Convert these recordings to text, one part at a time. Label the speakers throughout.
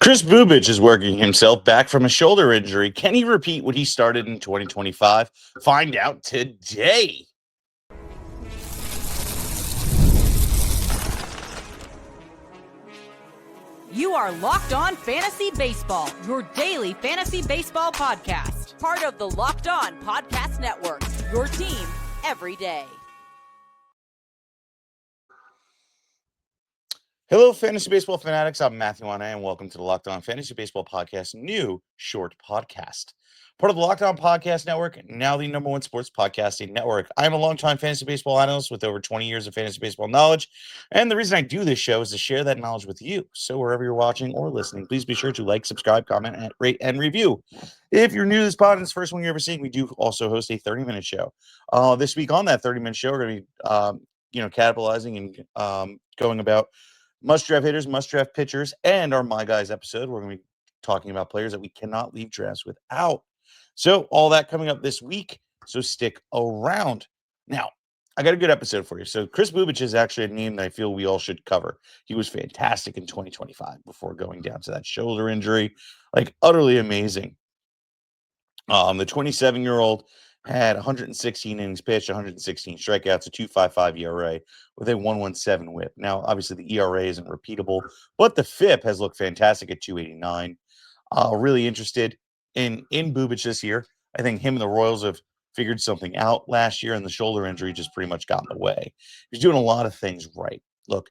Speaker 1: Kris Bubic is working himself back from a shoulder injury. Can he repeat what he started in 2025? Find out today.
Speaker 2: You are Locked On Fantasy Baseball, your daily fantasy baseball podcast. Part of the Locked On Podcast Network, your team every day.
Speaker 1: Hello, fantasy baseball fanatics. I'm Matthew Ahne, and welcome to the Locked On Fantasy Baseball Podcast, new short podcast. Part of the Locked On Podcast Network, now the number one sports podcasting network. I'm a longtime fantasy baseball analyst with over 20 years of fantasy baseball knowledge, and the reason I do this show is to share that knowledge with you. So wherever you're watching or listening, please be sure to like, subscribe, comment, and rate, and review. If you're new to this pod and it's the first one you're ever seeing, we do also host a 30-minute show. This week on that 30-minute show, we're going to be capitalizing and going about must-draft hitters, must-draft pitchers, and our My Guys episode. We're going to be talking about players that we cannot leave drafts without. So all that coming up this week, so stick around. Now, I got a good episode for you. So Kris Bubic is actually a name that I feel we all should cover. He was fantastic in 2025 before going down to that shoulder injury, like utterly amazing. The 27-year-old had 116 innings pitched, 116 strikeouts, a 2.55 ERA with a 1.17 WHIP. Now, obviously, the ERA isn't repeatable, but the FIP has looked fantastic at 2.89. Really interested in Bubic this year. I think him and the Royals have figured something out last year, and the shoulder injury just pretty much got in the way. He's doing a lot of things right. Look,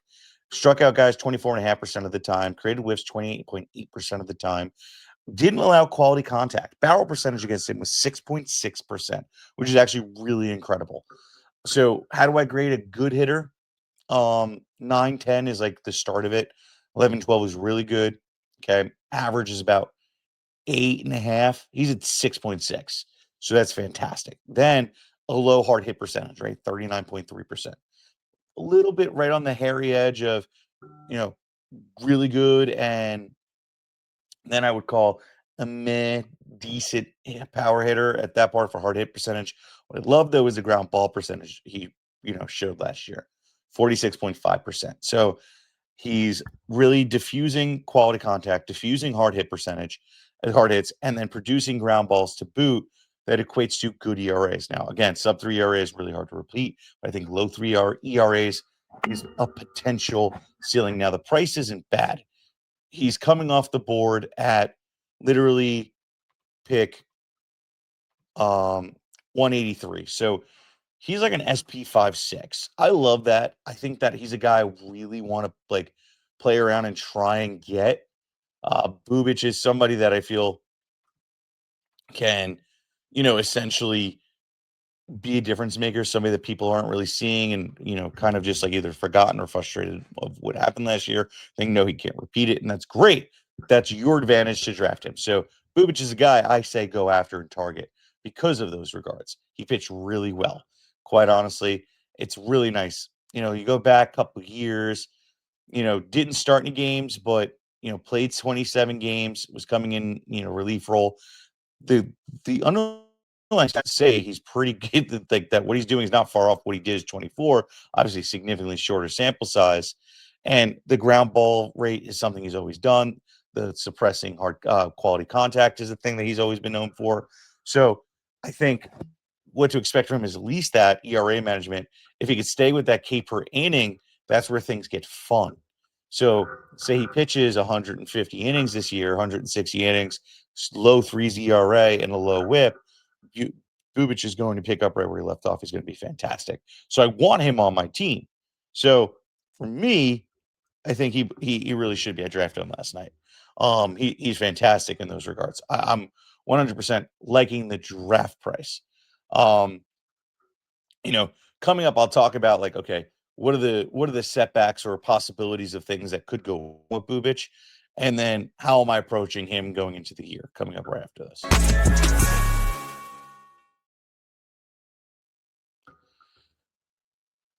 Speaker 1: struck out guys 24.5% of the time, created whiffs 28.8% of the time. Didn't allow quality contact. Barrel percentage against him was 6.6%, which is actually really incredible. So how do I grade a good hitter? 9, 10 is like the start of it. 11, 12 is really good. Okay. Average is about 8.5. He's at 6.6. So that's fantastic. Then a low hard hit percentage, right? 39.3%. A little bit right on the hairy edge of, really good, and then I would call a meh, decent power hitter at that part for hard hit percentage. What I love, though, is the ground ball percentage he, showed last year, 46.5%. So he's really diffusing quality contact, diffusing hard hit percentage, hard hits, and then producing ground balls to boot that equates to good ERAs. Now, again, sub 3 ERA is really hard to repeat, but I think low 3 ERAs is a potential ceiling. Now, the price isn't bad. He's coming off the board at literally pick 183. So he's like an SP 5.6. I love that. I think that he's a guy I really want to play around and try and get. Bubic is somebody that I feel can, essentially be a difference maker, somebody that people aren't really seeing and, kind of just like either forgotten or frustrated of what happened last year. They know he can't repeat it, and that's great. That's your advantage to draft him. So Bubic is a guy I say go after and target because of those regards. He pitched really well. Quite honestly, it's really nice. You go back a couple of years, didn't start any games, but, played 27 games, was coming in, relief role. The underlying stats say he's pretty good. Like that, what he's doing is not far off what he did as 24. Obviously, significantly shorter sample size, and the ground ball rate is something he's always done. The suppressing hard quality contact is a thing that he's always been known for. So I think what to expect from him is at least that ERA management. If he could stay with that K per inning, that's where things get fun. So say he pitches 150 innings this year, 160 innings, low threes ERA and a low whip. Bubic is going to pick up right where he left off. He's going to be fantastic. So I want him on my team. So for me, I think he really should be. I drafted him last night. He's fantastic in those regards. I'm 100% liking the draft price. Um, Coming up, I'll talk about okay, what are the setbacks or possibilities of things that could go with Bubic, and then how am I approaching him going into the year? Coming up right after this.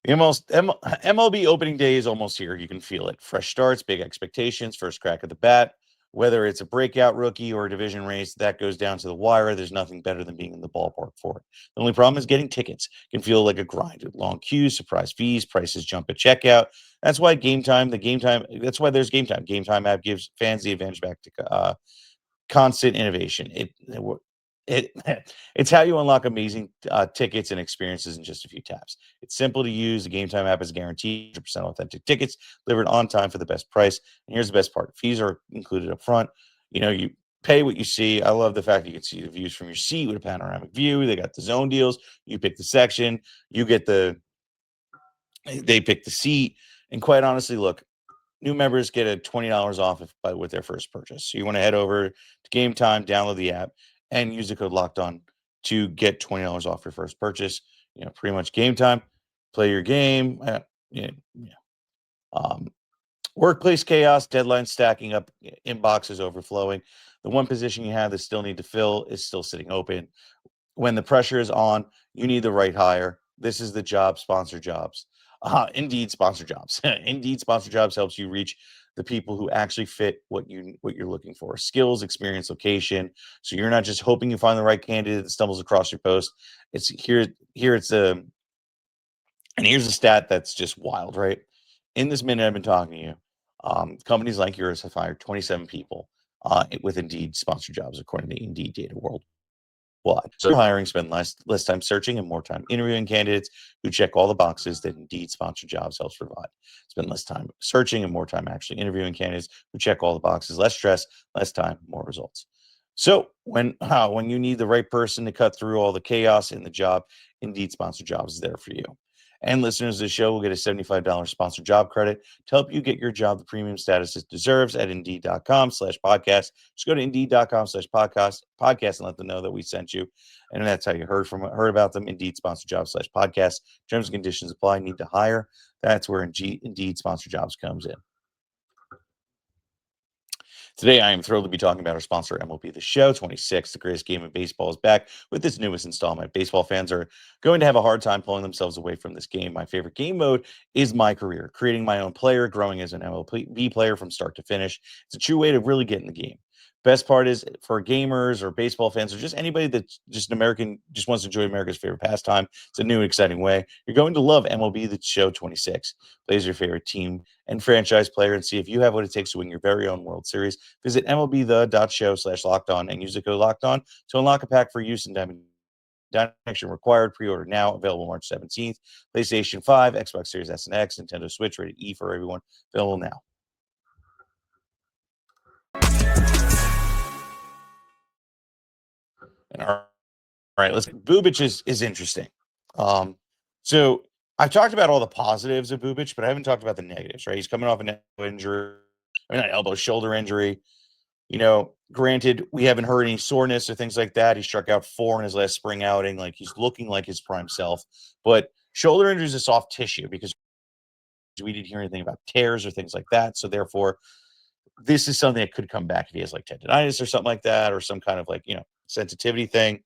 Speaker 1: The MLB opening day is almost here. You can feel it. Fresh starts, big expectations, first crack at the bat. Whether it's a breakout rookie or a division race, that goes down to the wire. There's nothing better than being in the ballpark for it. The only problem is getting tickets. It can feel like a grind with long queues, surprise fees, prices jump at checkout. That's why that's why there's Game Time. Game Time app gives fans the advantage back to constant innovation. It it's how you unlock amazing tickets and experiences in just a few taps. It's simple to use. The Game Time app is guaranteed 100% authentic tickets delivered on time for the best price. And here's the best part: fees are included up front. You pay what you see. I love the fact you can see the views from your seat with a panoramic view. They got the zone deals. You pick the section. You get they pick the seat. And quite honestly, look, new members get a $20 off with their first purchase. So you want to head over to Game Time, download the app, and use the code Locked On to get $20 off your first purchase. Pretty much Game Time. Play your game. Yeah, yeah. Workplace chaos, deadlines stacking up, inboxes overflowing. The one position you have that still need to fill is still sitting open. When the pressure is on, you need the right hire. This is the job, sponsor jobs. Indeed, sponsor jobs. Indeed, sponsor jobs helps you reach the people who actually fit what you're looking for: skills, experience, location. So you're not just hoping you find the right candidate that stumbles across your post. It's here. It's a and here's a stat that's just wild, right? In this minute I've been talking to you, companies like yours have hired 27 people with Indeed sponsor jobs, according to Indeed data worldwide. So hiring, spend less time searching and more time interviewing candidates who check all the boxes that Indeed sponsored jobs helps provide. Spend less time searching and more time actually interviewing candidates who check all the boxes. Less stress, less time, more results. So when you need the right person to cut through all the chaos in the job, Indeed sponsored jobs is there for you. And listeners of the show will get a $75 sponsored job credit to help you get your job the premium status it deserves at Indeed.com/podcast. Just go to Indeed.com/podcast and let them know that we sent you. And that's how you heard about them. Indeed sponsored jobs/podcast. Terms and conditions apply. Need to hire. That's where Indeed sponsored jobs comes in. Today, I am thrilled to be talking about our sponsor, MLB The Show 26. The greatest game of baseball is back with its newest installment. Baseball fans are going to have a hard time pulling themselves away from this game. My favorite game mode is my career, creating my own player, growing as an MLB player from start to finish. It's a true way to really get in the game. Best part is for gamers or baseball fans or just anybody that's just just wants to enjoy America's favorite pastime. It's a new, exciting way. You're going to love MLB The Show 26. Play as your favorite team and franchise player and see if you have what it takes to win your very own World Series. Visit MLBThe.show/locked on and use the code locked on to unlock a pack for use and diamond connection required. Pre-order now. Available March 17th. PlayStation 5, Xbox Series S and X, Nintendo Switch, rated E for everyone. Available now. And all right, let's. Bubic is interesting. So I've talked about all the positives of Bubic, but I haven't talked about the negatives. Right, he's coming off an elbow injury, not elbow, shoulder injury. Granted, we haven't heard any soreness or things like that. He struck out 4 in his last spring outing. Like, he's looking like his prime self. But shoulder injury is a soft tissue because we didn't hear anything about tears or things like that. So therefore, this is something that could come back if he has like tendonitis or something like that, or some kind of sensitivity thing.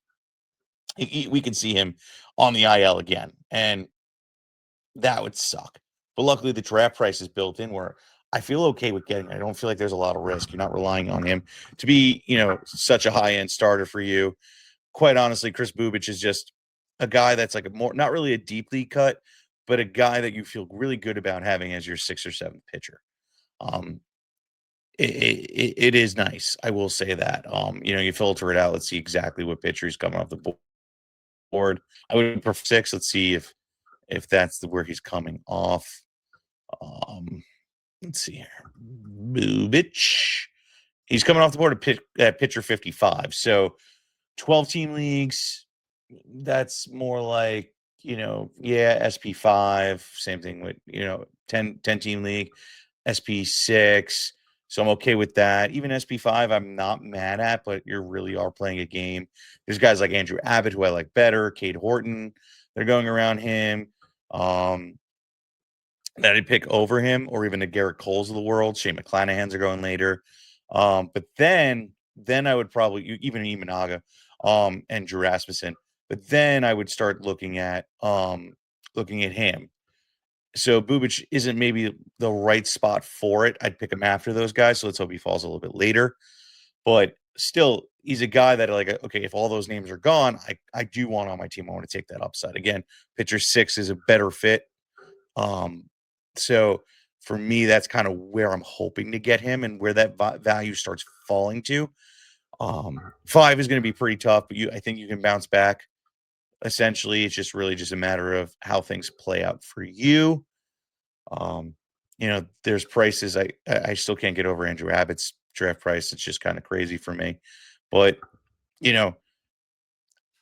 Speaker 1: We could see him on the IL again, and that would suck. But luckily, the draft price is built in where I feel okay with getting. I don't feel like there's a lot of risk. You're not relying on him to be, such a high end starter for you. Quite honestly, Kris Bubic is just a guy that's like not really a deep league cut, but a guy that you feel really good about having as your 6th or 7th pitcher. It is nice. I will say that. You filter it out. Let's see exactly what pitcher is coming off the board. I would prefer 6. Let's see if that's where he's coming off. Let's see here. Bubic. He's coming off the board at pitcher 55. So 12 team leagues, that's more like, SP5. Same thing with, 10 team league, SP6. So I'm okay with that. Even SP5, I'm not mad at, but you really are playing a game. There's guys like Andrew Abbott, who I like better, Cade Horton. They're going around him. That I'd pick over him, or even the Garrett Coles of the world. Shane McClanahan's are going later. But then I would probably even Imanaga and Drew Rasmussen. But then I would start looking at him. So Bubic isn't maybe the right spot for it. I'd pick him after those guys. So let's hope he falls a little bit later. But still, he's a guy that okay, if all those names are gone, I do want on my team. I want to take that upside. Again, pitcher 6 is a better fit. So for me, that's kind of where I'm hoping to get him and where that value starts falling to. 5 is going to be pretty tough, but I think you can bounce back. Essentially, it's just really just a matter of how things play out for you. There's prices. I still can't get over Andrew Abbott's draft price. It's just kind of crazy for me. But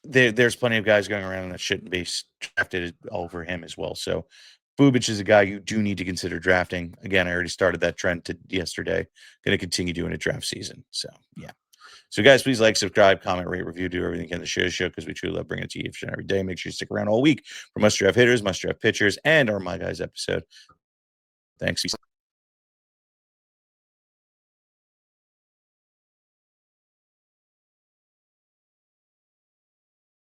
Speaker 1: there's plenty of guys going around that shouldn't be drafted over him as well. So Bubic is a guy you do need to consider drafting. Again, I already started that trend yesterday. Going to continue doing it draft season. So yeah. So guys, please like, subscribe, comment, rate, review, do everything in the show because we truly love bringing it to you each and every day. Make sure you stick around all week for must draft hitters, must draft pitchers, and our My Guys episode. Thanks.